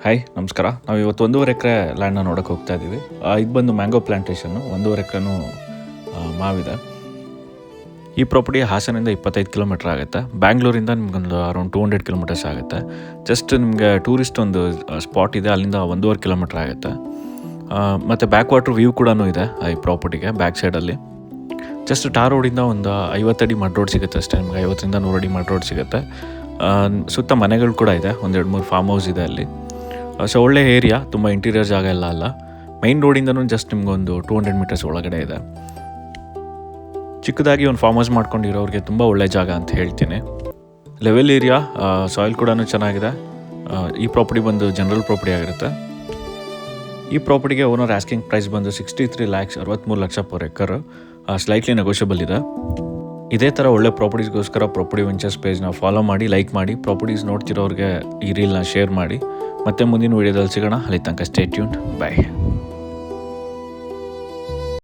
Hi ನಮಸ್ಕಾರ. ನಾವು ಇವತ್ತು 1.5 ಎಕರೆ ಲ್ಯಾಂಡ್ನ ನೋಡೋಕೆ ಹೋಗ್ತಾ ಇದ್ದೀವಿ. ಇದು ಬಂದು ಮ್ಯಾಂಗೋ ಪ್ಲಾಂಟೇಷನ್ನು. 1.5 ಎಕರೆನೂ ಮಾವಿದೆ. ಈ ಪ್ರಾಪರ್ಟಿ ಹಾಸನಿಂದ 25 ಕಿಲೋಮೀಟ್ರ್ ಆಗುತ್ತೆ. ಬ್ಯಾಂಗ್ಳೂರಿಂದ ನಿಮ್ಗೊಂದು ಅರೌಂಡ್ 200 ಕಿಲೋಮೀಟರ್ಸ್ ಆಗುತ್ತೆ. ಜಸ್ಟ್ ನಿಮಗೆ ಟೂರಿಸ್ಟ್ ಒಂದು ಸ್ಪಾಟ್ ಇದೆ, ಅಲ್ಲಿಂದ 1.5 ಕಿಲೋಮೀಟ್ರ್ ಆಗುತ್ತೆ. ಮತ್ತು ಬ್ಯಾಕ್ ವಾಟ್ರ್ ವ್ಯೂ ಕೂಡ ಇದೆ ಈ ಪ್ರಾಪರ್ಟಿಗೆ ಬ್ಯಾಕ್ ಸೈಡಲ್ಲಿ. ಜಸ್ಟ್ ಟಾರ್ ರೋಡಿಂದ ಒಂದು 50 ಅಡಿ ಮಡ್ ರೋಡ್ ಸಿಗುತ್ತೆ ಅಷ್ಟೇ. ನಿಮಗೆ 50ರಿಂದ 100 ಅಡಿ ಮಡ್ ರೋಡ್ ಸಿಗುತ್ತೆ. ಸುತ್ತ ಮನೆಗಳು ಕೂಡ ಇದೆ, 1-2-3 ಫಾರ್ಮ್ ಹೌಸ್ ಇದೆ ಅಲ್ಲಿ. ಸೊ ಒಳ್ಳೆ ಏರಿಯಾ, ತುಂಬ ಇಂಟೀರಿಯರ್ ಜಾಗ ಎಲ್ಲ ಅಲ್ಲ. ಮೈನ್ ರೋಡಿಂದನೂ ಜಸ್ಟ್ ನಿಮ್ಗೊಂದು 200 ಮೀಟರ್ಸ್ ಒಳಗಡೆ ಇದೆ. ಚಿಕ್ಕದಾಗಿ ಒಂದು ಫಾರ್ಮ್ ಹೌಸ್ ಮಾಡ್ಕೊಂಡಿರೋರಿಗೆ ತುಂಬ ಒಳ್ಳೆ ಜಾಗ ಅಂತ ಹೇಳ್ತೀನಿ. ಲೆವೆಲ್ ಏರಿಯಾ, ಸಾಯಿಲ್ ಕೂಡ ಚೆನ್ನಾಗಿದೆ. ಈ ಪ್ರಾಪರ್ಟಿ ಬಂದು ಜನರಲ್ ಪ್ರಾಪರ್ಟಿ ಆಗಿರುತ್ತೆ. ಈ ಪ್ರಾಪರ್ಟಿಗೆ ಓನರ್ ಆಸ್ಕಿಂಗ್ ಪ್ರೈಸ್ ಬಂದು 63 lakhs, 63 lakh per acre. Slightly negotiable ಇದೆ. ಇದೇ ಥರ ಒಳ್ಳೆ ಪ್ರಾಪರ್ಟೀಸ್ಗೋಸ್ಕರ ಪ್ರಾಪರ್ಟಿ ವೆಂಚರ್ಸ್ ಪೇಜ್ನ ಫಾಲೋ ಮಾಡಿ, ಲೈಕ್ ಮಾಡಿ, ಪ್ರಾಪರ್ಟೀಸ್ ನೋಡ್ತಿರೋರಿಗೆ ಈ ರೀಲ್ನ ಶೇರ್ ಮಾಡಿ. ಮತ್ತೆ ಮುಂದಿನ ವೀಡಿಯೋದಲ್ಲಿ ಸಿಗೋಣ. ಅಲ್ಲಿ ತನಕ ಸ್ಟೇ ಟ್ಯೂನ್ಡ್. ಬಾಯ್.